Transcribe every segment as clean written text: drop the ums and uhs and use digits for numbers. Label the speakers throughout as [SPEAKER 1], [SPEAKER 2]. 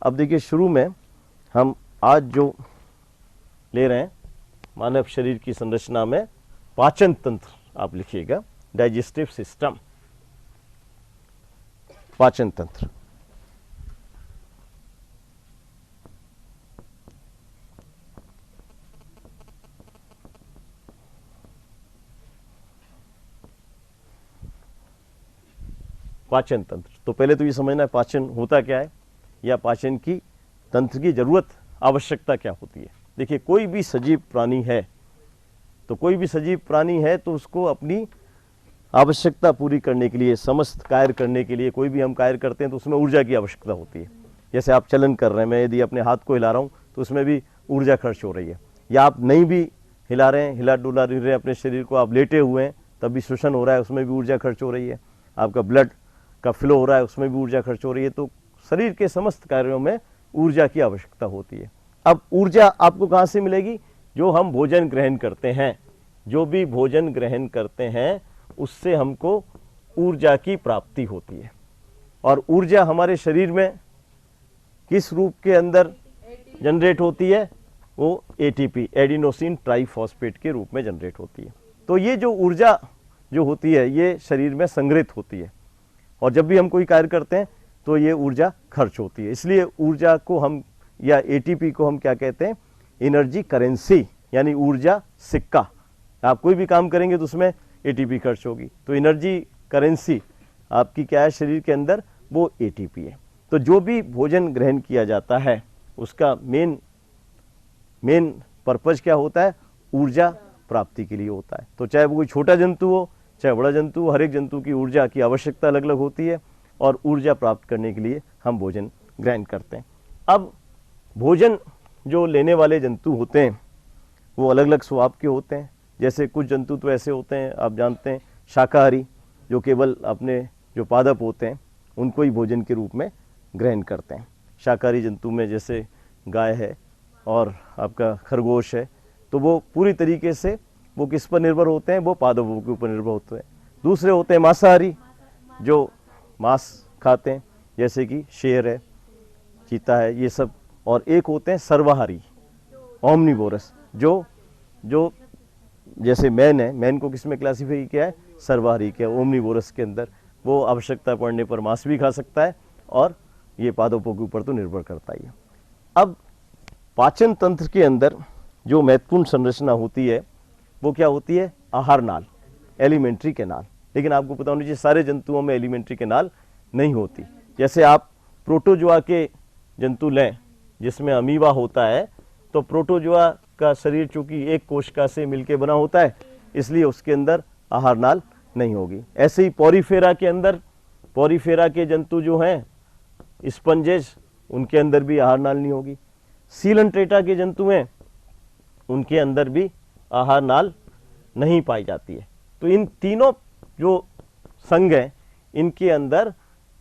[SPEAKER 1] अब देखिए शुरू में हम आज जो ले रहे हैं मानव शरीर की संरचना में पाचन तंत्र, आप लिखिएगा डाइजेस्टिव सिस्टम, पाचन तंत्र। पाचन तंत्र, तो पहले तो ये समझना है पाचन होता क्या है या पाचन की तंत्र की जरूरत आवश्यकता क्या होती है। देखिए कोई भी सजीव प्राणी है, तो कोई भी सजीव प्राणी है तो उसको अपनी आवश्यकता पूरी करने के लिए, समस्त कार्य करने के लिए, कोई भी हम कार्य करते हैं तो उसमें ऊर्जा की आवश्यकता होती है। जैसे आप चलन कर रहे हैं, मैं यदि अपने हाथ को हिला रहा हूँ तो उसमें भी ऊर्जा खर्च हो रही है, या आप नहीं भी हिला रहे हैं, हिला डुला रहे हैं अपने शरीर को, आप लेटे हुए हैं तब भी श्वसन हो रहा है, उसमें भी ऊर्जा खर्च हो रही है, आपका ब्लड का फ्लो हो रहा है उसमें भी ऊर्जा खर्च हो रही है। तो शरीर के समस्त कार्यों में ऊर्जा की आवश्यकता होती है। अब ऊर्जा आपको कहाँ से मिलेगी? जो हम भोजन ग्रहण करते हैं, जो भी भोजन ग्रहण करते हैं उससे हमको ऊर्जा की प्राप्ति होती है। और ऊर्जा हमारे शरीर में किस रूप के अंदर जनरेट होती है? वो एटीपी, एडिनोसिन ट्राइफॉस्फेट के रूप में जनरेट होती है। तो ये जो ऊर्जा जो होती है ये शरीर में संग्रहित होती है, और जब भी हम कोई कार्य करते हैं तो ये ऊर्जा खर्च होती है। इसलिए ऊर्जा को हम, या एटीपी को हम क्या कहते हैं? एनर्जी करेंसी, यानी ऊर्जा सिक्का। आप कोई भी काम करेंगे तो उसमें एटीपी खर्च होगी, तो एनर्जी करेंसी आपकी क्या है शरीर के अंदर? वो एटीपी है। तो जो भी भोजन ग्रहण किया जाता है उसका मेन पर्पज क्या होता है? ऊर्जा प्राप्ति के लिए होता है। तो चाहे वो कोई छोटा जंतु हो चाहे बड़ा जंतु हो, हर एक जंतु की ऊर्जा की आवश्यकता अलग अलग होती है, और ऊर्जा प्राप्त करने के लिए हम भोजन ग्रहण करते हैं। अब भोजन जो लेने वाले जंतु होते हैं वो अलग अलग स्वभाव के होते हैं। जैसे कुछ जंतु तो ऐसे होते हैं, आप जानते हैं, शाकाहारी, जो केवल अपने जो पादप होते हैं उनको ही भोजन के रूप में ग्रहण करते हैं। शाकाहारी जंतु में जैसे गाय है और आपका खरगोश है, तो वो पूरी तरीके से वो किस पर निर्भर होते हैं? वो पादपों के ऊपर निर्भर होते हैं। दूसरे होते हैं मांसाहारी, जो मांस खाते हैं, जैसे कि शेर है, चीता है, ये सब। और एक होते हैं सर्वाहारी, ओमनिवोरस, जो जैसे मैन है, मैन को किस में क्लासीफाई किया है? सर्वाहारी के, ओमनिवोरस के अंदर। वो आवश्यकता पड़ने पर मांस भी खा सकता है, और ये पादपों के ऊपर तो निर्भर करता ही है। अब पाचन तंत्र के अंदर जो महत्वपूर्ण संरचना होती है वो क्या होती है? आहार नाल, एलिमेंट्री कैनाल। लेकिन आपको पता होना चाहिए सारे जंतुओं में एलिमेंट्री कैनाल नहीं होती। जैसे आप प्रोटोजोआ के जंतु लें जिसमें अमीबा होता है, तो प्रोटोजोआ का शरीर चूंकि एक कोशिका से मिलकर बना होता है, इसलिए उसके अंदर आहार नाल नहीं होगी। ऐसे ही पॉरीफेरा के अंदर, पॉरीफेरा के जंतु जो हैं स्पंजेस, उनके अंदर भी आहार नाल नहीं होगी। सीलंट्रेटा के जंतु हैं उनके अंदर भी आहार नाल नहीं पाई जाती है। तो इन तीनों जो संघ हैं इनके अंदर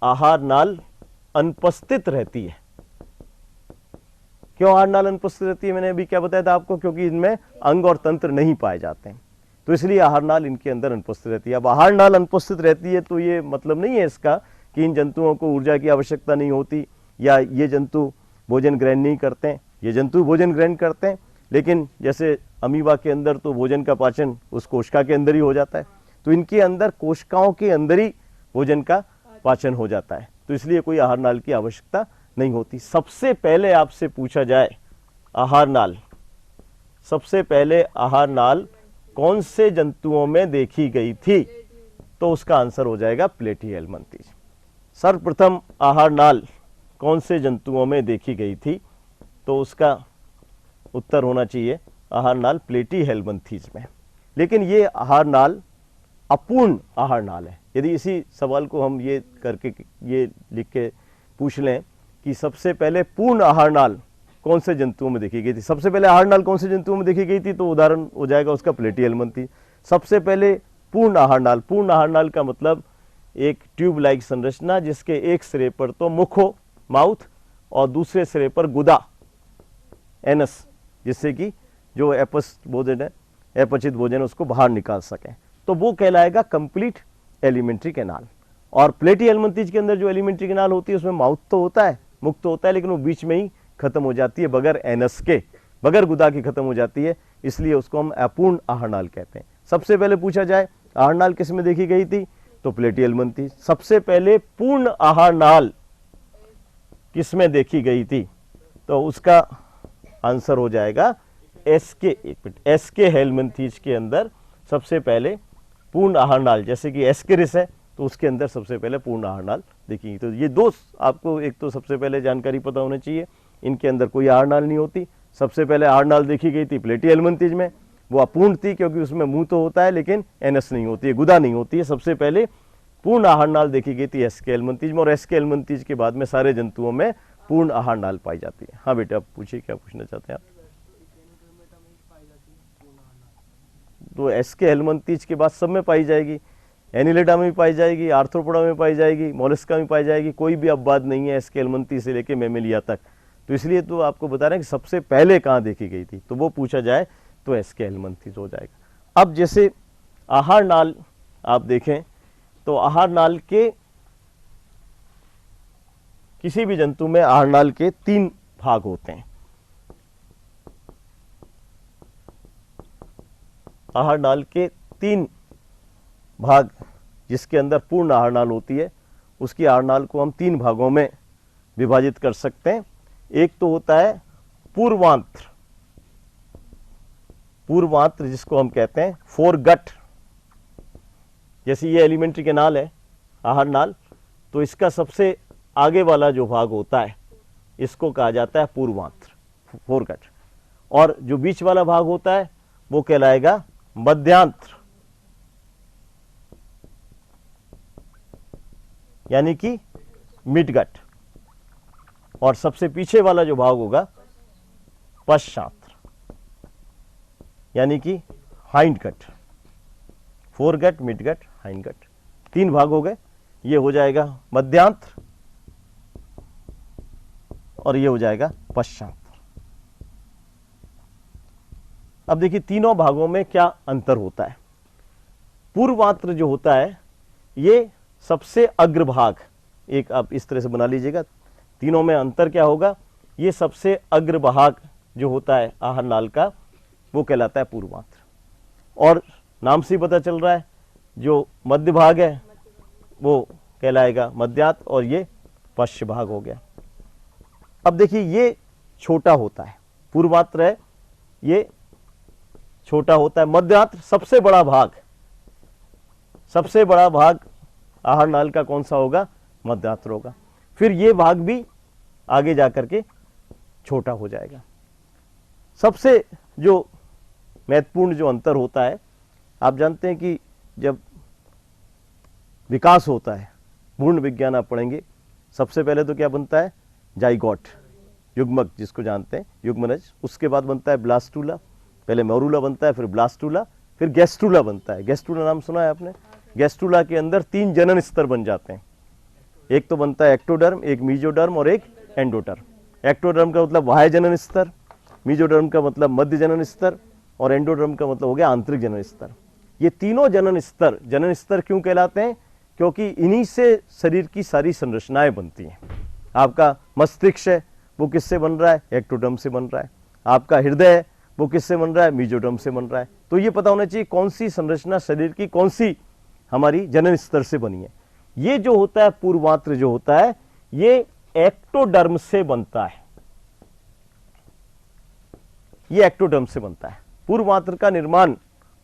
[SPEAKER 1] आहार नाल अनुपस्थित रहती है। क्यों आहार नाल अनुपस्थित रहती है? मैंने अभी क्या बताया था आपको, क्योंकि इनमें अंग और तंत्र नहीं पाए जाते हैं, तो इसलिए आहार नाल इनके अंदर अनुपस्थित रहती है। अब आहार नाल अनुपस्थित रहती है तो ये मतलब नहीं है इसका कि इन जंतुओं को ऊर्जा की आवश्यकता नहीं होती, या ये जंतु भोजन ग्रहण नहीं करते हैं। ये जंतु भोजन ग्रहण करते हैं, लेकिन जैसे अमीबा के अंदर तो भोजन का पाचन उस कोशिका के अंदर ही हो जाता है, तो इनके अंदर कोशिकाओं के अंदर ही भोजन का पाचन हो जाता है, तो इसलिए कोई आहार नाल की आवश्यकता नहीं होती। सबसे पहले आपसे पूछा जाए आहार नाल, सबसे पहले आहार नाल कौन से जंतुओं में देखी गई थी? तो उसका आंसर हो जाएगा प्लेटीहेल्मिन्थीज। सर्वप्रथम आहार नाल कौन से जंतुओं में देखी गई थी? तो उसका उत्तर होना चाहिए आहार नाल प्लेटीहेल्मिन्थीज में। लेकिन ये आहार नाल अपूर्ण आहार नाल है। यदि इसी सवाल को हम ये करके, ये लिख के पूछ लें कि सबसे पहले पूर्ण आहार नाल कौन से जंतुओं में देखी गई थी, सबसे पहले आहार नाल कौन से जंतुओं में देखी गई थी, तो उदाहरण हो जाएगा उसका प्लेटीहेल्मिन्थीज। सबसे पहले पूर्ण आहार नाल, पूर्ण आहार नाल का मतलब एक ट्यूब लाइक संरचना जिसके एक सिरे पर तो मुख हो, माउथ, और दूसरे सिरे पर गुदा, एनस, जिससे कि जो अपचित भोजन उसको बाहर निकाल सकें, तो वो कहलाएगा कंप्लीट एलिमेंट्री कैनाल। और प्लेटीहेल्मिन्थीज के अंदर जो एलिमेंट्री कैनाल होती है उसमें माउथ तो होता है, मुक्त होता है, लेकिन वो बीच में ही खत्म हो जाती है, बगैर एनस के, बगैर गुदा के खत्म हो जाती है, इसलिए उसको हम अपूर्ण आहार नाल कहते हैं। सबसे पहले पूछा जाए आहार नाल किस में देखी गई थी, तो प्लेटी एलमंथीज। सबसे पहले पूर्ण आहार नाल किस में देखी गई थी, तो उसका आंसर हो जाएगा एसके हेलमंथीज के अंदर सबसे पहले पूर्ण आहार नाल, जैसे कि एस्केरिस है तो उसके अंदर सबसे पहले पूर्ण आहार नाल देखी। तो ये दो आपको एक तो सबसे पहले जानकारी पता होनी चाहिए, इनके अंदर कोई आहार नाल नहीं होती। सबसे पहले आहार नाल देखी गई थी प्लेटी एलमंथीज में, वो अपूर्ण थी क्योंकि उसमें मुंह तो होता है लेकिन एनस नहीं होती है, गुदा नहीं होती है। सबसे पहले पूर्ण आहार नाल देखी गई थी एसके एलमंथीज में, और एसके एलमंथीज के बाद में सारे जंतुओं में पूर्ण आहार नाल पाई जाती है। हाँ बेटा, आप पूछिए, क्या पूछना चाहते हैं आप? तो एसके हेलमंथीज के बाद सब में पाई जाएगी, एनिलेडा में भी पाई जाएगी, आर्थ्रोपोडा में पाई जाएगी, मोलस्का में पाई जाएगी, कोई भी अपवाद नहीं है एसके हेलमंथीज से लेके मैमेलिया तक। तो इसलिए तो आपको बता रहे हैं कि सबसे पहले कहाँ देखी गई थी, तो वो पूछा जाए तो एसके हेलमंथीज हो जाएगा। अब जैसे आहार नाल आप देखें तो आहार नाल के किसी भी जंतु में आहार नाल के 3 भाग होते हैं। आहार नाल के 3 भाग जिसके अंदर पूर्ण आहार नाल होती है, उसकी आहार नाल को हम 3 भागों में विभाजित कर सकते हैं। एक तो होता है पूर्वांत्र, पूर्वांत्र जिसको हम कहते हैं फोरगट, जैसे ये एलिमेंट्री कैनाल है आहार नाल, तो इसका सबसे आगे वाला जो भाग होता है इसको कहा जाता है पूर्वांत्र, फोरगट, और जो बीच वाला भाग होता है वो कहलाएगा मध्यांत्र, यानी कि मिडगट, और सबसे पीछे वाला जो भाग होगा पश्चात्र, यानी कि हाइंडगट। फोरगट, मिडगट, हाइंडगट, 3 भाग हो गए। ये हो जाएगा मध्यांत्र और ये हो जाएगा पश्चात्र। अब देखिए तीनों भागों में क्या अंतर होता है। पूर्वांत्र जो होता है ये सबसे अग्रभाग, एक आप इस तरह से बना लीजिएगा, तीनों में अंतर क्या होगा, ये सबसे अग्रभाग जो होता है आहार नाल का वो कहलाता है पूर्वांत्र, और नाम से ही पता चल रहा है जो मध्य भाग है वो कहलाएगा मध्यांत्र, और ये पश्च भाग हो गया। अब देखिए ये छोटा होता है, पूर्वांत्र है ये छोटा होता है, मध्यांत्र सबसे बड़ा भाग, सबसे बड़ा भाग आहार नाल का कौन सा होगा, मध्यांत्र होगा। फिर ये भाग भी आगे जाकर के छोटा हो जाएगा। सबसे जो महत्वपूर्ण जो अंतर होता है, आप जानते हैं कि जब विकास होता है, पूर्ण विज्ञान आप पढ़ेंगे, सबसे पहले तो क्या बनता है, जाइगोट, युग्मक जिसको जानते हैं, युग्मनज, उसके बाद बनता है ब्लास्टूला, पहले मोरूला बनता है, फिर ब्लास्टूला, फिर गैस्ट्रूला बनता है। गैस्ट्रूला नाम सुना है आपने? गैस्ट्रूला के अंदर 3 जनन स्तर बन जाते हैं, एक तो बनता है एक्टोडर्म, एक मीजोडर्म और एक एंडोडर्म। एक्टोडर्म का मतलब बाह्य जनन स्तर, मीजोडर्म का मतलब मध्य जनन स्तर, और एंडोडर्म का मतलब हो गया आंतरिक जनन स्तर। ये तीनों जनन स्तर क्यों कहलाते हैं, क्योंकि इन्हीं से शरीर की सारी संरचनाएं बनती हैं। आपका मस्तिष्क है वो किससे बन रहा है, एक्टोडर्म से बन रहा है। आपका हृदय है वो किससे बन रहा है, मीजोडर्म से बन रहा है। तो ये पता होना चाहिए कौन सी संरचना शरीर की कौन सी हमारी जनन स्तर से बनी है। ये जो होता है पूर्वांत्र जो होता है ये एक्टोडर्म से बनता है, ये एक्टोडर्म से बनता है। पूर्वांत्र का निर्माण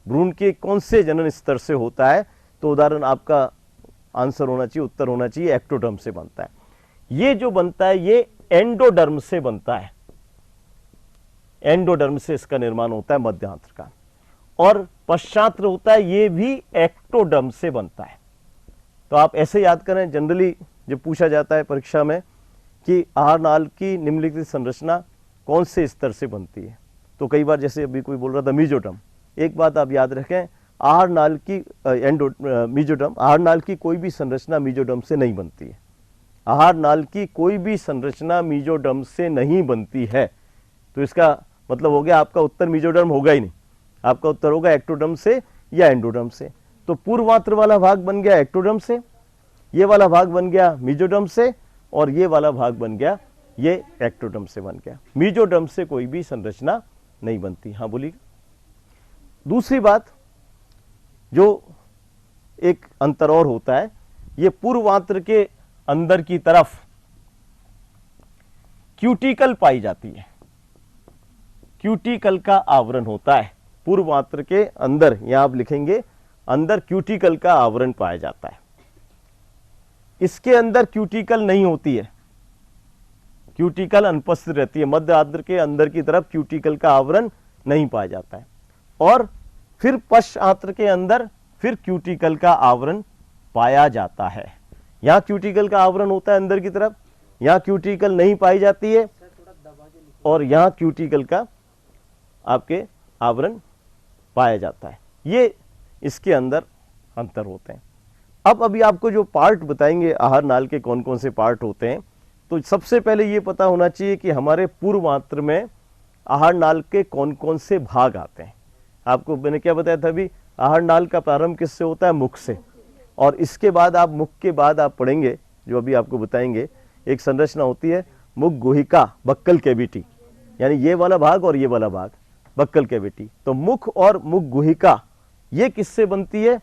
[SPEAKER 1] भ्रूण के कौन से जनन स्तर से होता है, तो उदाहरण आपका आंसर होना चाहिए, उत्तर होना चाहिए एक्टोडर्म से बनता है। ये जो बनता है ये एंडोडर्म से बनता है, एंडोडर्म से इसका निर्माण होता है मध्यांत्र का, और पश्चात्र होता है ये भी एक्टोडर्म से बनता है। तो आप ऐसे याद करें, जनरली जब पूछा जाता है परीक्षा में कि आहार नाल की निम्नलिखित संरचना कौन से स्तर से बनती है, तो कई बार जैसे अभी कोई बोल रहा था मीजोडर्म, एक बात आप याद रखें, आहार नाल की मीजोडर्म, आहार नाल की कोई भी संरचना मीजोडर्म से नहीं बनती है। आहार नाल की कोई भी संरचना मीजोडर्म से नहीं बनती है। तो इसका मतलब हो गया आपका उत्तर मीजोडर्म होगा ही नहीं, आपका उत्तर होगा एक्टोडर्म से या एंडोडर्म से। तो पूर्वांत्र वाला भाग बन गया एक्टोडर्म से, ये वाला भाग बन गया मीजोडर्म से, और ये वाला भाग बन गया ये एक्टोडर्म से बन गया। मीजोडर्म से कोई भी संरचना नहीं बनती। हाँ बोलिए। दूसरी बात, जो एक अंतर और होता है, ये पूर्वांत्र के अंदर की तरफ क्यूटिकल पाई जाती है। क्यूटिकल का आवरण होता है पूर्वांत्र के अंदर, यहां आप लिखेंगे अंदर क्यूटिकल का आवरण पाया जाता है। इसके अंदर क्यूटिकल नहीं होती है, क्यूटिकल अनुपस्थित रहती है। मध्य आंत्र के अंदर की तरफ क्यूटिकल का आवरण नहीं पाया जाता है। और फिर पश्च आंत्र के अंदर फिर क्यूटिकल का आवरण पाया जाता है। यहां क्यूटिकल का आवरण होता है अंदर की तरफ, यहां क्यूटिकल नहीं पाई जाती है, और यहां क्यूटिकल का आपके आवरण पाया जाता है। ये इसके अंदर अंतर होते हैं। अब अभी आपको जो पार्ट बताएंगे आहार नाल के कौन कौन से पार्ट होते हैं, तो सबसे पहले ये पता होना चाहिए कि हमारे पूर्वांत्र में आहार नाल के कौन कौन से भाग आते हैं। आपको मैंने क्या बताया था अभी, आहार नाल का प्रारंभ किससे होता है? मुख से। और इसके बाद आप मुख के बाद आप पढ़ेंगे, जो अभी आपको बताएंगे, एक संरचना होती है मुख गुहिका, बक्कल कैविटी, यानी ये वाला भाग और ये वाला भाग बक्कल कैविटी। तो मुख और मुख गुहिका ये किससे बनती है?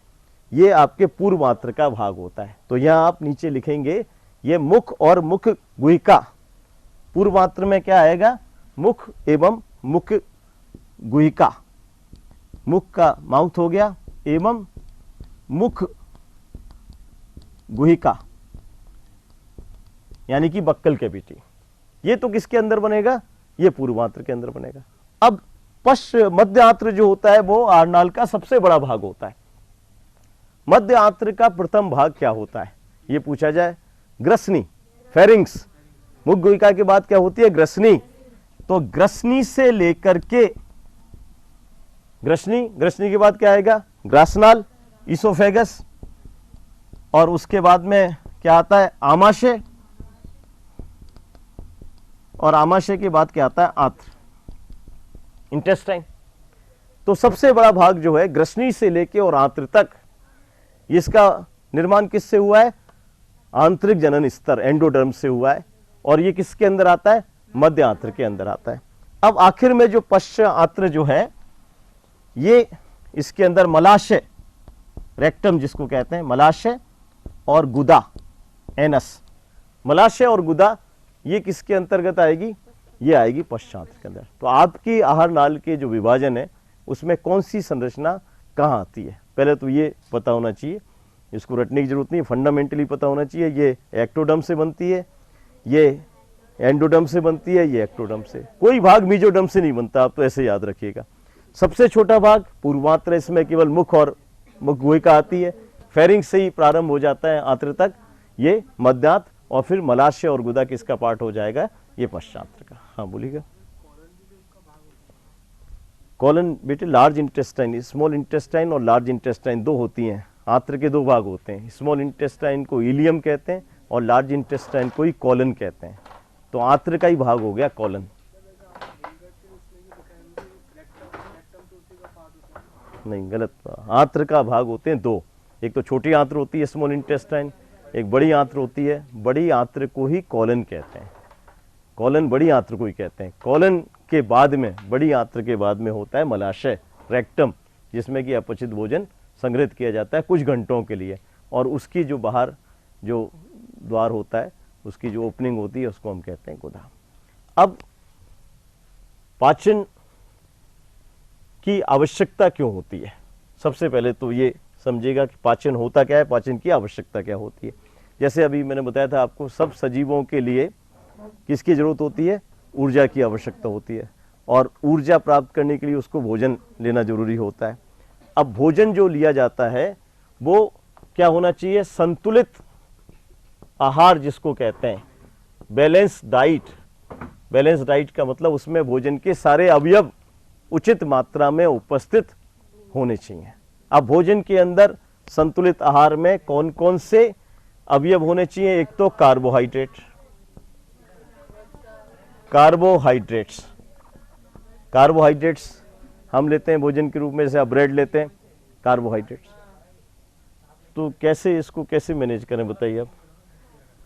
[SPEAKER 1] ये आपके पूर्वांत्र का भाग होता है। तो यहां आप नीचे लिखेंगे ये मुख और मुख गुहिका। पूर्वांत्र में क्या आएगा? मुख एवं मुख गुहिका। मुख का माउथ हो गया एवं मुख गुहिका यानी कि बक्कल कैविटी। ये तो किसके अंदर बनेगा? ये पूर्वांत्र के अंदर बनेगा। अब पश्च मध्य आंत्र जो होता है वो आहार नाल का सबसे बड़ा भाग होता है। मध्य आंत्र का प्रथम भाग क्या होता है ये पूछा जाए, ग्रसनी, फेरिंग्स। मुख गुहिका के बाद क्या होती है? ग्रसनी। तो ग्रसनी से लेकर के ग्रसनी के बाद क्या आएगा? ग्रासनाल, इसोफेगस, और उसके बाद में क्या आता है? आमाशय, और आमाशय के बाद क्या आता है? आंत्र, इंटेस्टाइन। तो सबसे बड़ा भाग जो है ग्रसनी से लेके और आंत्र तक, इसका निर्माण किससे हुआ है? आंतरिक जनन स्तर, एंडोडर्म से हुआ है। और ये किसके अंदर आता है? मध्य आंत्र के अंदर आता है। अब आखिर में जो पश्च आंत्र जो है, ये इसके अंदर मलाशय, रेक्टम जिसको कहते हैं, मलाशय और गुदा, एनस। मलाशय और गुदा ये किसके अंतर्गत आएगी? ये आएगी पश्चांत्र के अंदर। तो आपकी आहार नाल के जो विभाजन है उसमें कौन सी संरचना कहाँ आती है, पहले तो ये पता होना चाहिए। इसको रटने की जरूरत नहीं, फंडामेंटली पता होना चाहिए। ये एक्टोडर्म से बनती है, ये एंडोडर्म से बनती है, ये एक्टोडर्म से। कोई भाग मीजोडर्म से नहीं बनता, आप तो ऐसे याद रखिएगा। सबसे छोटा भाग पूर्वांत्र, इसमें केवल मुख और मुख गुहिका आती है। फेरिंग्स से ही प्रारंभ हो जाता है आंत्र तक, ये मध्यांत्र, और फिर मलाशय और गुदा किसका पार्ट हो जाएगा? ये पश्चांत्र का। हाँ बोलिएगा। कॉलन बेटे लार्ज इंटेस्टाइन, स्मॉल इंटेस्टाइन और लार्ज इंटेस्टाइन दो होती हैं। आंत्र के दो भाग होते हैं, स्मॉल इंटेस्टाइन को इलियम कहते हैं और लार्ज इंटेस्टाइन को ही कॉलन कहते हैं। तो आंत्र का ही भाग हो गया कॉलन। नहीं, गलत। आंत्र का भाग होते हैं दो, एक तो छोटी आंत्र होती है स्मॉल इंटेस्टाइन, एक बड़ी आंत्र होती है। बड़ी आंत्र को ही कॉलन कहते हैं, कॉलन बड़ी आंत्र को ही कहते हैं। कॉलन के बाद में, बड़ी आंत्र के बाद में होता है मलाशय, रेक्टम, जिसमें कि अपचित भोजन संग्रहित किया जाता है कुछ घंटों के लिए, और उसकी जो बाहर जो द्वार होता है, उसकी जो ओपनिंग होती है, उसको हम कहते हैं गुदा। अब पाचन की आवश्यकता क्यों होती है? सबसे पहले तो ये समझिएगा कि पाचन होता क्या है, पाचन की आवश्यकता क्या होती है। जैसे अभी मैंने बताया था आपको, सब सजीवों के लिए किसकी जरूरत होती है? ऊर्जा की आवश्यकता होती है, और ऊर्जा प्राप्त करने के लिए उसको भोजन लेना जरूरी होता है। अब भोजन जो लिया जाता है वो क्या होना चाहिए? संतुलित आहार जिसको कहते हैं, बैलेंस डाइट। बैलेंस डाइट का मतलब उसमें भोजन के सारे अवयव उचित मात्रा में उपस्थित होने चाहिए। अब भोजन के अंदर संतुलित आहार में कौन कौन से अवयव होने चाहिए? एक तो कार्बोहाइड्रेट्स, कार्बोहाइड्रेट्स हम लेते हैं भोजन के रूप में, जैसे आप ब्रेड लेते हैं, कार्बोहाइड्रेट्स। तो कैसे इसको कैसे मैनेज करें बताइए आप?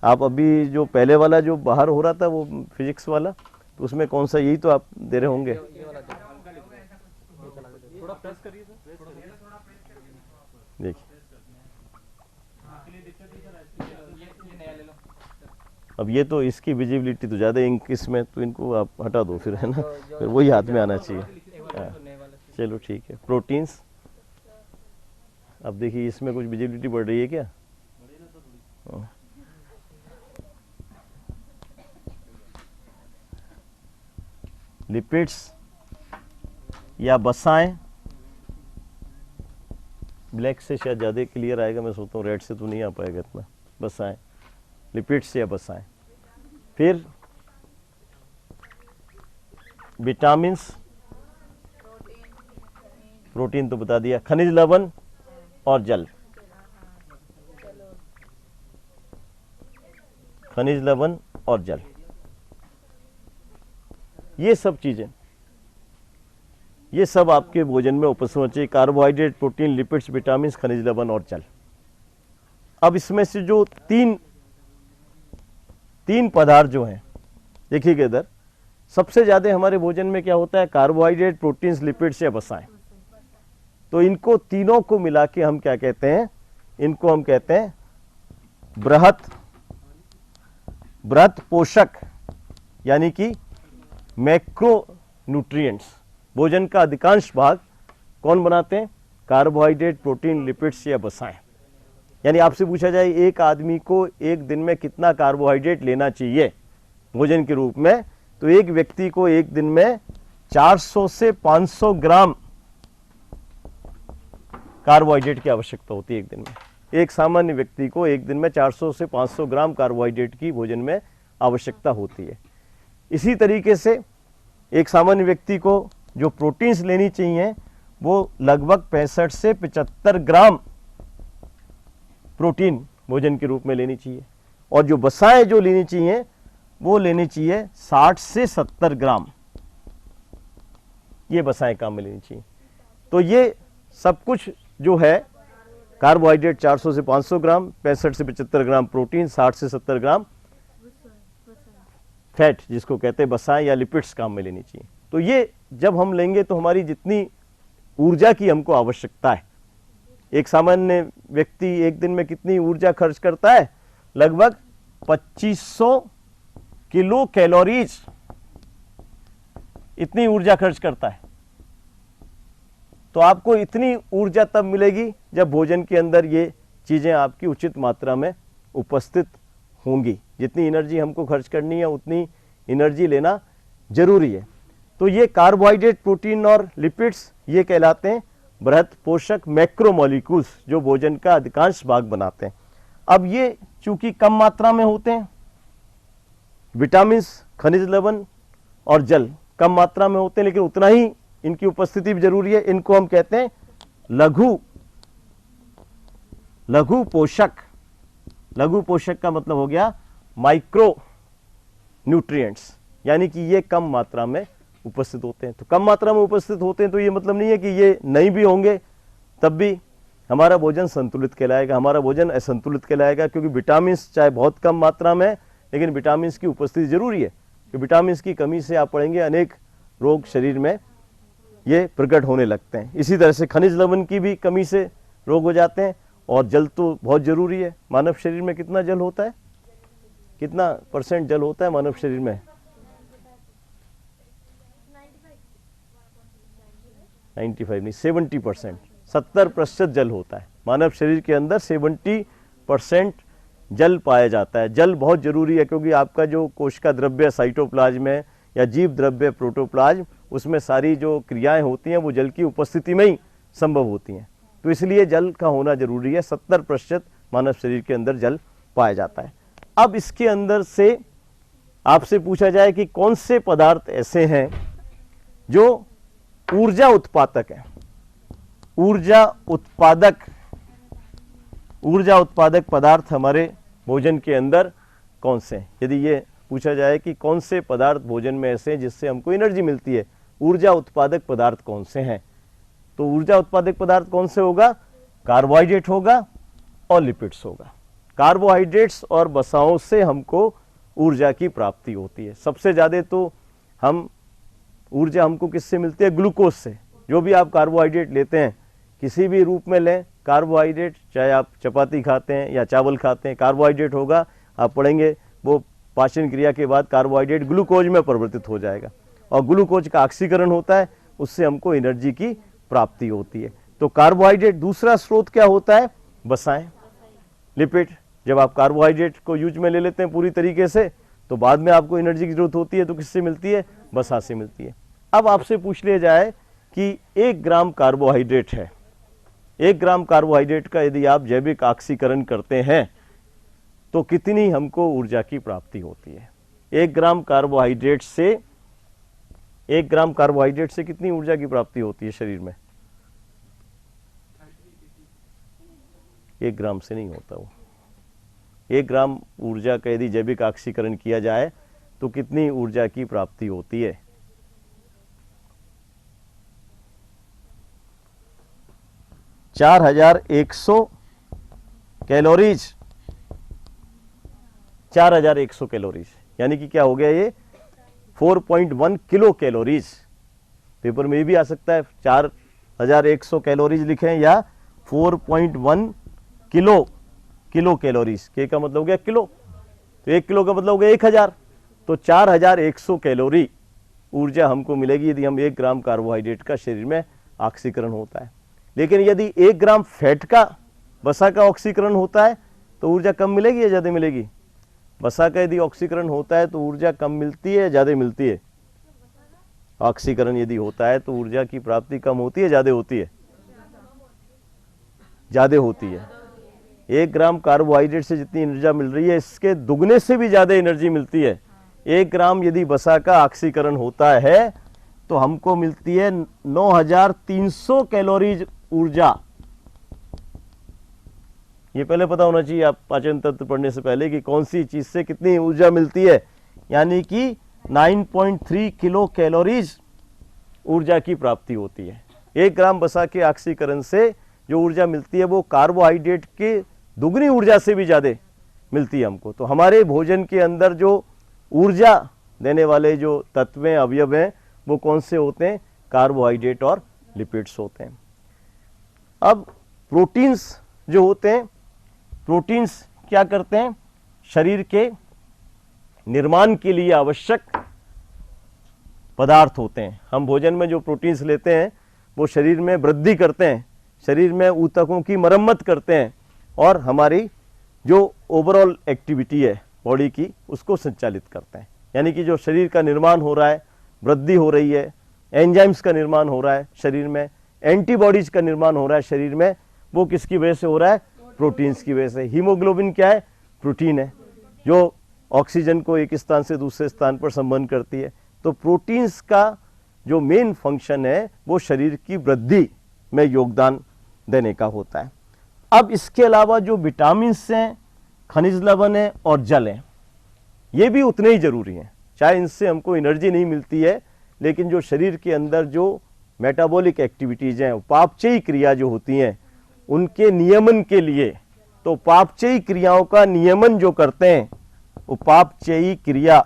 [SPEAKER 1] आप अभी जो पहले वाला जो बाहर हो रहा था वो फिजिक्स वाला, तो उसमें कौन सा, यही तो आप दे रहे होंगे। देखिए अब ये तो इसकी विजिबिलिटी तो ज़्यादा इंक इसमें, तो इनको आप हटा दो फिर, है ना, फिर वही हाथ में आना चाहिए। हाँ, चलो ठीक है। प्रोटीन्स, अब देखिए इसमें कुछ विजिबिलिटी बढ़ रही है क्या? हाँ। लिपिड्स या बसाएं, ब्लैक से शायद ज़्यादा क्लियर आएगा, मैं सोचता हूँ रेड से तो नहीं आ पाएगा इतना। बसाएं, लिपिड्स या बसाएं। फिर विटामिन्स, प्रोटीन तो बता दिया, खनिज लवण और जल। खनिज लवण और जल, ये सब चीजें, ये सब आपके भोजन में उपस्थित होना चाहिए। कार्बोहाइड्रेट, प्रोटीन, लिपिड्स, विटामिन, खनिज लवण और जल। अब इसमें से जो तीन पदार्थ जो हैं, देखिएगा इधर, सबसे ज्यादा हमारे भोजन में क्या होता है? कार्बोहाइड्रेट, प्रोटीन्स, लिपिड्स या वसाएं। तो इनको तीनों को मिला के हम क्या कहते हैं? इनको हम कहते हैं बृहत पोषक, यानी कि मैक्रो न्यूट्रिएंट्स। भोजन का अधिकांश भाग कौन बनाते हैं? कार्बोहाइड्रेट, प्रोटीन, लिपिड्स या वसाएं। यानी आपसे पूछा जाए एक आदमी को एक दिन में कितना कार्बोहाइड्रेट लेना चाहिए भोजन के रूप में, तो एक व्यक्ति को एक दिन में 400 से 500 ग्राम कार्बोहाइड्रेट की आवश्यकता होती है एक दिन में। एक सामान्य व्यक्ति को एक दिन में 400 से 500 ग्राम कार्बोहाइड्रेट की भोजन में आवश्यकता होती है। इसी तरीके से एक सामान्य व्यक्ति को जो प्रोटीन्स लेनी चाहिए वो लगभग 65 से 75 ग्राम प्रोटीन भोजन के रूप में लेनी चाहिए, और जो वसाएं जो लेनी चाहिए वो लेनी चाहिए 60 से 70 ग्राम, ये वसाएं काम में लेनी चाहिए। तो ये सब कुछ जो है, कार्बोहाइड्रेट 400 से 500 ग्राम, 65 से 75 ग्राम प्रोटीन, 60 से 70 ग्राम फैट जिसको कहते हैं वसाएं या लिपिड्स काम में लेनी चाहिए। तो ये जब हम लेंगे तो हमारी जितनी ऊर्जा की हमको आवश्यकता है, एक सामान्य व्यक्ति एक दिन में कितनी ऊर्जा खर्च करता है? लगभग 2500 किलो कैलोरीज, इतनी ऊर्जा खर्च करता है। तो आपको इतनी ऊर्जा तब मिलेगी जब भोजन के अंदर ये चीजें आपकी उचित मात्रा में उपस्थित होंगी। जितनी एनर्जी हमको खर्च करनी है उतनी एनर्जी लेना जरूरी है। तो ये कार्बोहाइड्रेट, प्रोटीन और लिपिड्स ये कहलाते हैं बृहत पोषक मैक्रोमोलिक्यूल्स, जो भोजन का अधिकांश भाग बनाते हैं। अब ये चूंकि कम मात्रा में होते हैं, विटामिन्स, खनिज लवण और जल कम मात्रा में होते हैं, लेकिन उतना ही इनकी उपस्थिति भी जरूरी है। इनको हम कहते हैं लघु पोषक। लघु पोषक का मतलब हो गया माइक्रो न्यूट्रिएंट्स, यानी कि ये कम मात्रा में उपस्थित होते हैं। तो कम मात्रा में उपस्थित होते हैं तो ये मतलब नहीं है कि ये नहीं भी होंगे तब भी हमारा भोजन संतुलित कहलाएगा, हमारा भोजन असंतुलित कहलाएगा, क्योंकि विटामिन चाहे बहुत कम मात्रा में है लेकिन विटामिन की उपस्थिति जरूरी है। कि विटामिन की कमी से आप पढ़ेंगे अनेक रोग शरीर में ये प्रकट होने लगते हैं। इसी तरह से खनिज लवण की भी कमी से रोग हो जाते हैं, और जल तो बहुत जरूरी है। मानव शरीर में कितना जल होता है? कितना % जल होता है मानव शरीर में? 95 नहीं, 70%, 70% जल होता है मानव शरीर के अंदर। 70% जल पाया जाता है। जल बहुत जरूरी है, क्योंकि आपका जो कोशिका द्रव्य साइटोप्लाज्म है या जीव द्रव्य प्रोटोप्लाज्म, उसमें सारी जो क्रियाएं होती हैं वो जल की उपस्थिति में ही संभव होती हैं। तो इसलिए जल का होना जरूरी है। 70% मानव शरीर के अंदर जल पाया जाता है। अब इसके अंदर से आपसे पूछा जाए कि कौन से पदार्थ ऐसे हैं जो ऊर्जा उत्पादक है। ऊर्जा उत्पादक पदार्थ हमारे भोजन के अंदर कौन से हैं? यदि ये पूछा जाए कि कौन से पदार्थ भोजन में ऐसे हैं जिससे हमको एनर्जी मिलती है, ऊर्जा उत्पादक पदार्थ कौन से हैं, तो ऊर्जा उत्पादक पदार्थ कौन से होगा? कार्बोहाइड्रेट होगा और लिपिड्स होगा। कार्बोहाइड्रेट्स और वसाओं से हमको ऊर्जा की प्राप्ति होती है। सबसे ज़्यादा तो हम ऊर्जा हमको किससे मिलती है? ग्लूकोज से। जो भी आप कार्बोहाइड्रेट लेते हैं, किसी भी रूप में लें कार्बोहाइड्रेट, चाहे आप चपाती खाते हैं या चावल खाते हैं, कार्बोहाइड्रेट होगा। आप पढ़ेंगे वो पाचन क्रिया के बाद कार्बोहाइड्रेट ग्लूकोज में परिवर्तित हो जाएगा और ग्लूकोज का ऑक्सीकरण होता है, उससे हमको एनर्जी की प्राप्ति होती है। तो कार्बोहाइड्रेट दूसरा स्रोत क्या होता है? वसाएं, लिपिड। जब आप कार्बोहाइड्रेट को यूज में ले लेते हैं पूरी तरीके से, तो बाद में आपको एनर्जी की जरूरत होती है, तो किससे मिलती है? वसा से मिलती है। अब आपसे पूछ लिया जाए कि 1 ग्राम कार्बोहाइड्रेट है, 1 ग्राम कार्बोहाइड्रेट का यदि आप जैविक ऑक्सीकरण करते हैं तो कितनी हमको ऊर्जा की प्राप्ति होती है? 1 ग्राम कार्बोहाइड्रेट से 1 ग्राम कार्बोहाइड्रेट से कितनी ऊर्जा की प्राप्ति होती है शरीर में? 1 ग्राम से नहीं होता वो। 1 ग्राम ऊर्जा का यदि जैविक ऑक्सीकरण किया जाए तो कितनी ऊर्जा की प्राप्ति होती है? 4100 कैलोरीज। 4100 कैलोरीज यानी कि क्या हो गया ये? 4.1 किलो कैलोरीज। पेपर में भी आ सकता है 4100 कैलोरीज लिखें या 4.1 किलो कैलोरीज। के का मतलब हो गया किलो, तो 1 किलो का मतलब हो गया 1000। तो 4100 कैलोरी ऊर्जा हमको मिलेगी यदि हम 1 ग्राम कार्बोहाइड्रेट का शरीर में ऑक्सीकरण होता है। लेकिन यदि 1 ग्राम फैट का, वसा का ऑक्सीकरण होता है तो ऊर्जा कम मिलेगी या ज़्यादा मिलेगी? वसा का यदि ऑक्सीकरण होता है तो ऊर्जा कम मिलती है या ज़्यादा मिलती है? ऑक्सीकरण यदि होता है तो ऊर्जा की प्राप्ति कम होती है, ज़्यादा होती है? ज़्यादा होती है। 1 ग्राम कार्बोहाइड्रेट से जितनी ऊर्जा मिल रही है, इसके दुगने से भी ज़्यादा एनर्जी मिलती है। 1 ग्राम यदि वसा का ऑक्सीकरण होता है तो हमको मिलती है 9300 कैलोरीज ऊर्जा। ये पहले पता होना चाहिए आप पाचन तंत्र पढ़ने से पहले कि कौन सी चीज से कितनी ऊर्जा मिलती है। यानी कि 9.3 किलो कैलोरीज ऊर्जा की प्राप्ति होती है। 1 ग्राम वसा के ऑक्सीकरण से जो ऊर्जा मिलती है वो कार्बोहाइड्रेट के दुगनी ऊर्जा से भी ज़्यादा मिलती है हमको। तो हमारे भोजन के अंदर जो ऊर्जा देने वाले जो तत्व हैं, अवयव हैं, वो कौन से होते हैं? कार्बोहाइड्रेट और लिपिड्स होते हैं। अब प्रोटीन्स जो होते हैं, प्रोटीन्स क्या करते हैं? शरीर के निर्माण के लिए आवश्यक पदार्थ होते हैं। हम भोजन में जो प्रोटीन्स लेते हैं वो शरीर में वृद्धि करते हैं, शरीर में ऊतकों की मरम्मत करते हैं और हमारी जो ओवरऑल एक्टिविटी है बॉडी की उसको संचालित करते हैं। यानी कि जो शरीर का निर्माण हो रहा है, वृद्धि हो रही है, एंजाइम्स का निर्माण हो रहा है शरीर में, एंटीबॉडीज का निर्माण हो रहा है शरीर में, वो किसकी वजह से हो रहा है? प्रोटीन्स की वजह से। हीमोग्लोबिन क्या है? प्रोटीन है जो ऑक्सीजन को एक स्थान से दूसरे स्थान पर संवहन करती है। तो प्रोटीन्स का जो मेन फंक्शन है वो शरीर की वृद्धि में योगदान देने का होता है। अब इसके अलावा जो विटामिन हैं, खनिज लवण है और जल है, ये भी उतने ही जरूरी हैं। चाहे इनसे हमको एनर्जी नहीं मिलती है, लेकिन जो शरीर के अंदर जो मेटाबॉलिक एक्टिविटीज़ हैं, उपापचयी क्रिया जो होती हैं, उनके नियमन के लिए, तो उपापचयी क्रियाओं का नियमन जो करते हैं, उपापचयी क्रिया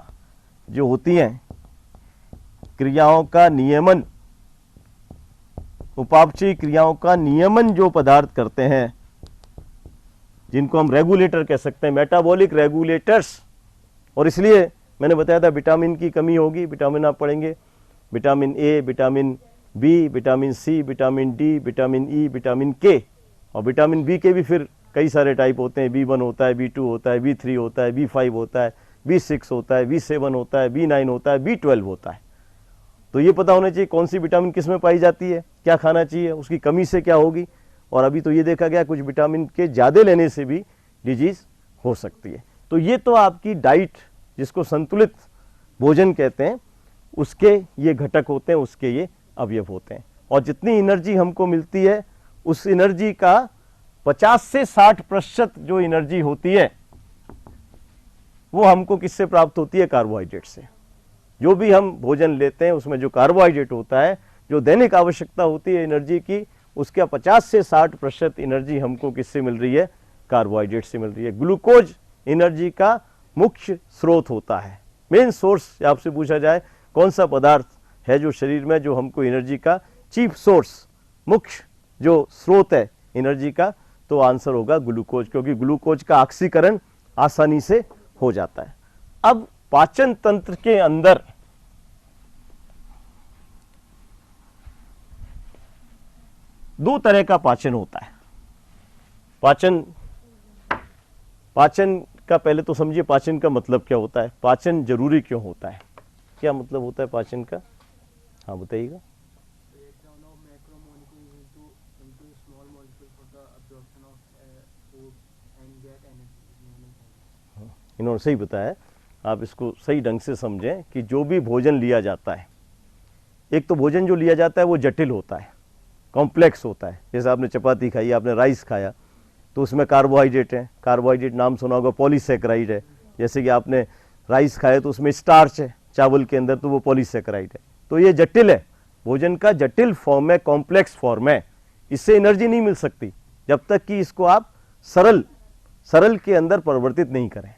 [SPEAKER 1] जो होती हैं, क्रियाओं का नियमन, उपापचयी क्रियाओं का नियमन जो पदार्थ करते हैं, जिनको हम रेगुलेटर कह सकते हैं, मेटाबॉलिक रेगुलेटर्स। और इसलिए मैंने बताया था विटामिन की कमी होगी, विटामिन आप पढ़ेंगे, vitamin A, vitamin B, vitamin C, vitamin D, vitamin E, vitamin K. और विटामिन बी के भी फिर कई सारे टाइप होते हैं। B1 होता है, B2 होता है, B3 होता है, B5 होता है, B6 होता है, B7 होता है, B9 होता है, B12 होता है। तो ये पता होना चाहिए कौन सी विटामिन किस में पाई जाती है, क्या खाना चाहिए, उसकी कमी से क्या होगी। और अभी तो ये देखा गया कुछ विटामिन के ज़्यादा लेने से भी डिजीज़ हो सकती है। तो ये तो आपकी डाइट, जिसको संतुलित भोजन कहते हैं, उसके ये घटक होते हैं, उसके ये अवयव होते हैं। और जितनी एनर्जी हमको मिलती है उस एनर्जी का 50 से 60% जो एनर्जी होती है वो हमको किससे प्राप्त होती है? कार्बोहाइड्रेट से। जो भी हम भोजन लेते हैं उसमें जो कार्बोहाइड्रेट होता है, जो दैनिक आवश्यकता होती है एनर्जी की, उसका 50 से 60% एनर्जी हमको किससे मिल रही है? कार्बोहाइड्रेट से मिल रही है। ग्लूकोज एनर्जी का मुख्य स्रोत होता है, मेन सोर्स। आपसे पूछा जाए कौन सा पदार्थ है जो शरीर में जो हमको एनर्जी का चीफ सोर्स, मुख्य जो स्रोत है एनर्जी का, तो आंसर होगा ग्लूकोज, क्योंकि ग्लूकोज का ऑक्सीकरण आसानी से हो जाता है। अब पाचन तंत्र के अंदर दो तरह का पाचन होता है। पाचन का पहले तो समझिए पाचन का मतलब क्या होता है, पाचन जरूरी क्यों होता है, क्या मतलब होता है पाचन का? हाँ बताइएगा। इन्होंने सही बताया, आप इसको सही ढंग से समझें कि जो भी भोजन लिया जाता है, एक तो भोजन जो लिया जाता है वो जटिल होता है, कॉम्प्लेक्स होता है। जैसे आपने चपाती खाई, आपने राइस खाया, तो उसमें कार्बोहाइड्रेट है, कार्बोहाइड्रेट नाम सुना होगा, पॉलीसैकेराइड है। जैसे कि आपने राइस खाया तो उसमें स्टार्च है चावल के अंदर, तो वो पॉलीसैकेराइड है। तो ये जटिल है, भोजन का जटिल फॉर्म है, कॉम्प्लेक्स फॉर्म है। इससे एनर्जी नहीं मिल सकती जब तक कि इसको आप सरल के अंदर परिवर्तित नहीं करें।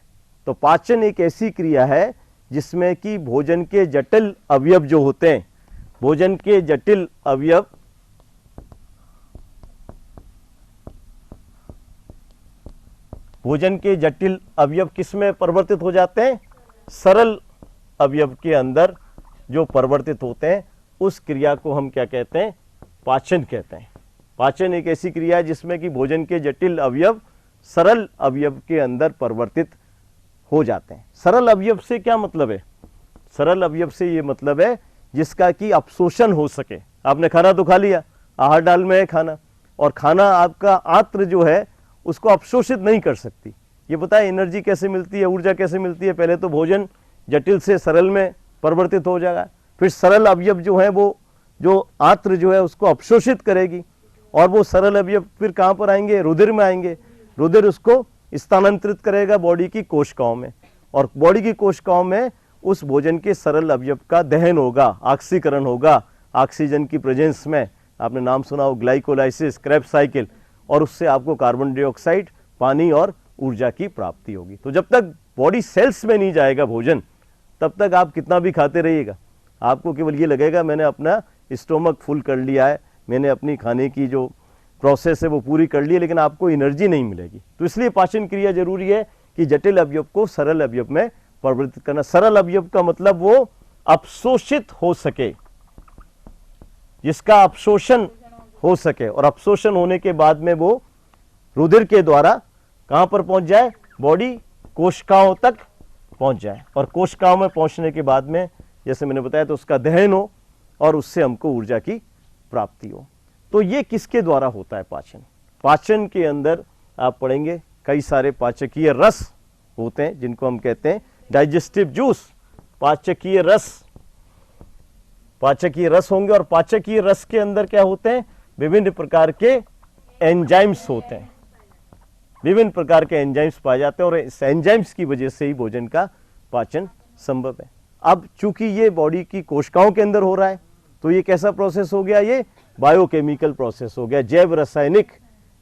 [SPEAKER 1] तो पाचन एक ऐसी क्रिया है जिसमें कि भोजन के जटिल अवयव जो होते हैं, भोजन के जटिल अवयव किस में परिवर्तित हो जाते हैं? सरल अवयव के अंदर जो परिवर्तित होते हैं, उस क्रिया को हम क्या कहते हैं? पाचन कहते हैं। पाचन एक ऐसी क्रिया है जिसमें कि भोजन के जटिल अवयव सरल अवयव के अंदर परिवर्तित हो जाते हैं। सरल अवयव से क्या मतलब है? सरल अवयव से ये मतलब है जिसका कि अवशोषण हो सके। आपने खाना तो खा लिया, आहार डाल में है खाना, और खाना आपका आंत्र जो है उसको अवशोषित नहीं कर सकती। ये बताए एनर्जी कैसे मिलती है, ऊर्जा कैसे मिलती है? पहले तो भोजन जटिल से सरल में परिवर्तित हो जाएगा, फिर सरल अवयव जो है वो जो आंत्र जो है उसको अवशोषित करेगी, और वो सरल अवयव फिर कहाँ पर आएंगे? रुधिर में आएंगे। रुधिर उसको स्थानांतरित करेगा बॉडी की कोशिकाओं में, और बॉडी की कोशिकाओं में उस भोजन के सरल अवयव का दहन होगा, ऑक्सीकरण होगा, ऑक्सीजन की प्रेजेंस में। आपने नाम सुना हो ग्लाइकोलाइसिस, क्रेब्स साइकिल, और उससे आपको कार्बन डाइऑक्साइड, पानी और ऊर्जा की प्राप्ति होगी। तो जब तक बॉडी सेल्स में नहीं जाएगा भोजन, तब तक आप कितना भी खाते रहिएगा, आपको केवल ये लगेगा मैंने अपना स्टोमक फुल कर लिया है, मैंने अपनी खाने की जो प्रोसेस है वो पूरी कर ली है, लेकिन आपको एनर्जी नहीं मिलेगी। तो इसलिए पाचन क्रिया जरूरी है कि जटिल अवयव को सरल अवयव में परिवर्तित करना। सरल अवयव का मतलब वो अवशोषित हो सके, जिसका अवशोषण हो सके, और अवशोषण होने के बाद में वो रुधिर के द्वारा कहां पर पहुंच जाए? बॉडी कोशिकाओं तक पहुंच जाए, और कोशिकाओं में पहुंचने के बाद में जैसे मैंने बताया तो उसका दहन हो, और उससे हमको ऊर्जा की प्राप्ति हो। तो ये किसके द्वारा होता है पाचन? पाचन के अंदर आप पढ़ेंगे कई सारे पाचकीय रस होते हैं, जिनको हम कहते हैं डाइजेस्टिव जूस। पाचकीय रस होंगे, और पाचकीय रस के अंदर क्या होते हैं? विभिन्न प्रकार के एंजाइम्स होते हैं, विभिन्न प्रकार के एंजाइम्स पाए जाते हैं, और इस एंजाइम्स की वजह से ही भोजन का पाचन संभव है। अब चूंकि ये बॉडी की कोशिकाओं के अंदर हो रहा है, तो ये कैसा प्रोसेस हो गया? ये बायोकेमिकल प्रोसेस हो गया, जैव रासायनिक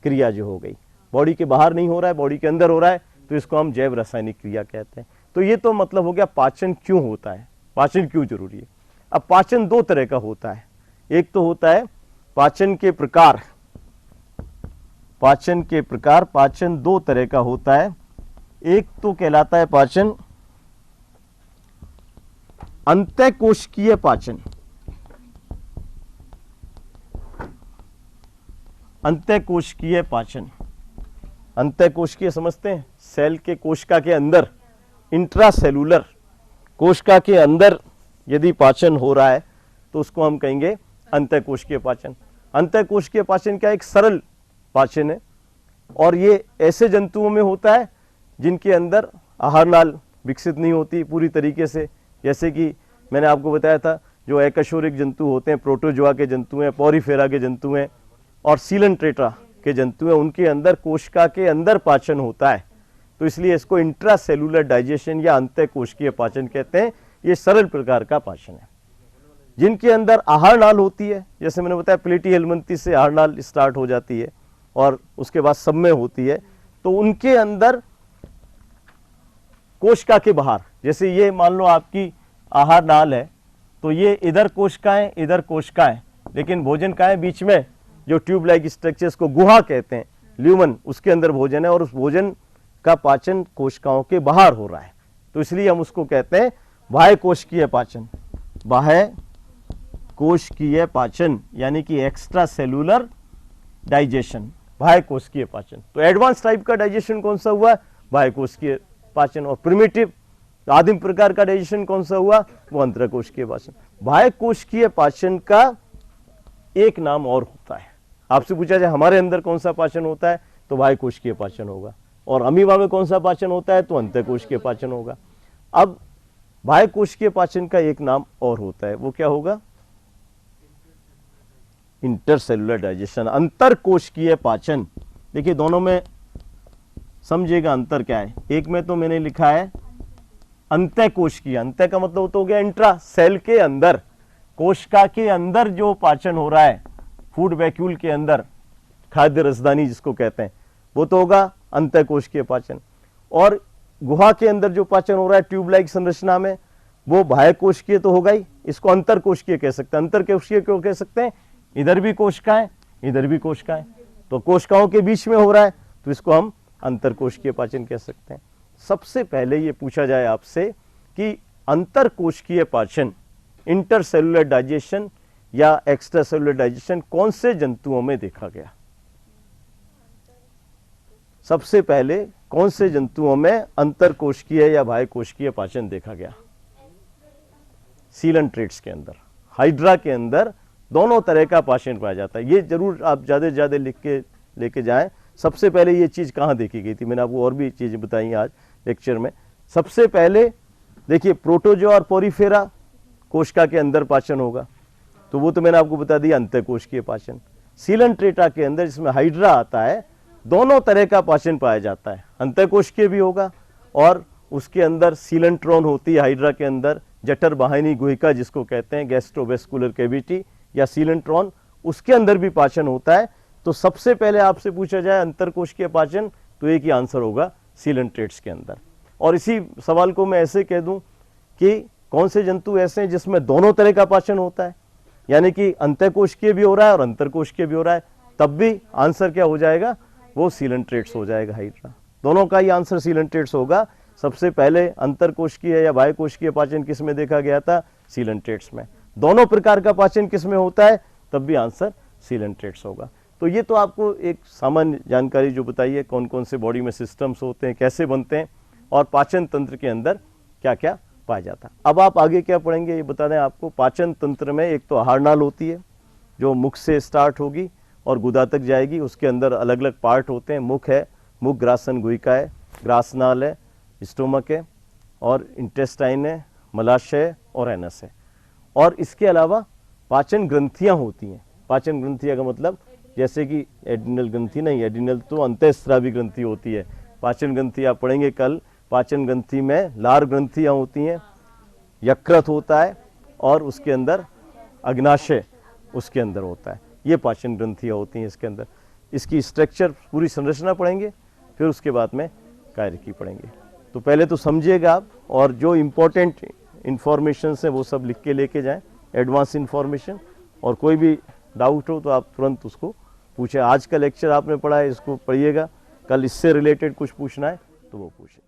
[SPEAKER 1] क्रिया जो हो गई। बॉडी के बाहर नहीं हो रहा है, बॉडी के अंदर हो रहा है, तो इसको हम जैव रासायनिक क्रिया कहते हैं। तो ये तो मतलब हो गया पाचन क्यों होता है, पाचन क्यों जरूरी है। अब पाचन दो तरह का होता है, एक तो होता है पाचन के प्रकार। पाचन दो तरह का होता है। एक तो कहलाता है पाचन अंतःकोशिकीय पाचन। अंतःकोशिकीय पाचन, अंतःकोशिकीय समझते हैं? सेल के कोशिका के अंदर, इंट्रासेलुलर कोशिका के अंदर यदि पाचन हो रहा है तो उसको हम कहेंगे अंतःकोशिकीय पाचन। अंतःकोशिकीय पाचन क्या? एक सरल पाचन है, और ये ऐसे जंतुओं में होता है जिनके अंदर आहार नाल विकसित नहीं होती पूरी तरीके से। जैसे कि मैंने आपको बताया था, जो एकशोरिक जंतु होते हैं, प्रोटोजोआ के जंतु हैं, पॉरीफेरा के जंतु हैं, और सीलेंट्रेटा के जंतु हैं, उनके अंदर कोशिका के अंदर पाचन होता है। तो इसलिए इसको इंट्रासेलुलर डाइजेशन या अंतःकोशिकीय पाचन कहते हैं। ये सरल प्रकार का पाचन है। जिनके अंदर आहार नाल होती है, जैसे मैंने बताया प्लेटी हेलमंथी से आहार नाल स्टार्ट हो जाती है और उसके बाद सब में होती है, तो उनके अंदर कोशिका के बाहर, जैसे ये मान लो आपकी आहार नाल है, तो ये इधर कोशिकाएं इधर कोशिकाएं, लेकिन भोजन का है बीच में, जो ट्यूब लाइक स्ट्रक्चर्स को गुहा कहते हैं, ल्यूमन, उसके अंदर भोजन है और उस भोजन का पाचन कोशिकाओं के बाहर हो रहा है, तो इसलिए हम उसको कहते हैं बाह्य कोशिकीय पाचन। बाह्य कोशिकीय पाचन यानी कि एक्स्ट्रा सेलुलर डाइजेशन, बाह्य कोशिकीय पाचन। तो एडवांस टाइप का डाइजेशन कौन सा हुआ? बाह्य कोशिकीय पाचन। और प्रिमिटिव आदिम प्रकार का डाइजेशन कौन सा हुआ? वो अंतरकोशिकीय पाचन। बाह्य कोशिकीय पाचन का एक नाम और होता है। आपसे पूछा जाए हमारे अंदर कौन सा पाचन होता है, तो बाह्य कोशिकीय पाचन होगा, और अमीबा में कौन सा पाचन होता है, तो अंतरकोशिकीय पाचन होगा। अब बाह्य कोशिकीय पाचन का एक नाम और होता है, वो क्या होगा? इंटरसेलुलर डाइजेशन, अंतरकोशिकीय पाचन। देखिए दोनों में समझिएगा अंतर क्या है। एक में तो मैंने लिखा है अंतःकोशिकीय, अंतः का मतलब तो हो गया इंट्रा, सेल के अंदर, कोशिका के अंदर जो पाचन हो रहा है, फूड वैक्यूल के अंदर, खाद्य रसदानी जिसको कहते हैं, वो तो होगा अंतःकोशिकीय पाचन। और गुहा के अंदर जो पाचन हो रहा है ट्यूब लाइक संरचना में, वो बाह्य कोशिकीय तो होगा ही, इसको अंतरकोशिकीय कह सकते हैं। अंतरकोशिकीय क्यों कह सकते हैं? इधर भी कोशिकाएं इधर भी कोशिकाएं, तो कोशिकाओं के बीच में हो रहा है, तो इसको हम अंतरकोशिकीय पाचन कह सकते हैं। सबसे पहले ये पूछा जाए आपसे कि अंतरकोशिकीय पाचन, इंटरसेलुलर डाइजेशन या एक्स्ट्रासेलुलर डाइजेशन कौन से जंतुओं में देखा गया? सबसे पहले कौन से जंतुओं में अंतरकोशिकीय या बाह्य कोशिकीय पाचन देखा गया? सीलेंट्रेट्स के अंदर, हाइड्रा के अंदर दोनों तरह का पाचन पाया जाता है। ये जरूर आप ज़्यादा से ज़्यादा लिख के लेके जाएं। सबसे पहले ये चीज़ कहाँ देखी गई थी? मैंने आपको और भी चीज़ें बताई आज लेक्चर में। सबसे पहले देखिए प्रोटोजोआ और पोरीफेरा कोशिका के अंदर पाचन होगा, तो वो तो मैंने आपको बता दिया अंतःकोशिकीय पाचन। सीलेंट्रेटा के अंदर जिसमें हाइड्रा आता है, दोनों तरह का पाचन पाया जाता है, अंतःकोशिकीय भी होगा और उसके अंदर सीलेंट्रॉन होती है हाइड्रा के अंदर, जठर वाहिनी गुहिका जिसको कहते हैं, गैस्ट्रोवेस्कुलर कैविटी या सीलेंट्रॉन, उसके अंदर भी पाचन होता है। तो सबसे पहले आपसे पूछा जाए अंतरकोशिकीय पाचन, तो एक ही आंसर होगा सीलेंट्रेट्स के अंदर। और इसी सवाल को मैं ऐसे कह दूं कि कौन से जंतु ऐसे हैं जिसमें दोनों तरह का पाचन होता है, यानी कि अंतःकोशिकीय भी हो रहा है और अंतरकोशिकीय भी हो रहा है, तब भी आंसर क्या हो जाएगा? वो सीलेंट्रेट्स हो जाएगा, हाइड्रा। दोनों का ही आंसर सीलेंट्रेट्स होगा। सबसे पहले अंतरकोशिकीय या बाह्य कोशिकीय पाचन किस में देखा गया था? सीलेंट्रेट्स में। दोनों प्रकार का पाचन किस में होता है? तब भी आंसर सीलेंट्रेट्स होगा। तो ये तो आपको एक सामान्य जानकारी जो बताई है, कौन कौन से बॉडी में सिस्टम्स होते हैं, कैसे बनते हैं और पाचन तंत्र के अंदर क्या क्या पाया जाता है। अब आप आगे क्या पढ़ेंगे ये बता दें आपको। पाचन तंत्र में एक तो आहार नाल होती है जो मुख से स्टार्ट होगी और गुदा तक जाएगी, उसके अंदर अलग अलग पार्ट होते हैं। मुख है, मुख ग्रासन गुहिका है, ग्रासनाल है, स्टोमक है, और इंटेस्टाइन है, मलाशय है और एनस है। और इसके अलावा पाचन ग्रंथियां होती हैं। पाचन ग्रंथियां का मतलब जैसे कि एडिनल ग्रंथि नहीं, एडिनल तो अंतःस्रावी ग्रंथि होती है। पाचन ग्रंथि आप पढ़ेंगे कल। पाचन ग्रंथि में लार ग्रंथियां होती हैं, यकृत होता है और उसके अंदर अग्नाशय उसके अंदर होता है। ये पाचन ग्रंथियां होती हैं इसके अंदर। इसकी स्ट्रक्चर पूरी संरचना पढ़ेंगे, फिर उसके बाद में कार्यकी पढ़ेंगे। तो पहले तो समझिएगा आप, और जो इम्पोर्टेंट इंफॉर्मेशन है वो सब लिख के लेके जाएं, एडवांस इंफॉर्मेशन। और कोई भी डाउट हो तो आप तुरंत उसको पूछें। आज का लेक्चर आपने पढ़ा है, इसको पढ़िएगा, कल इससे रिलेटेड कुछ पूछना है तो वो पूछें।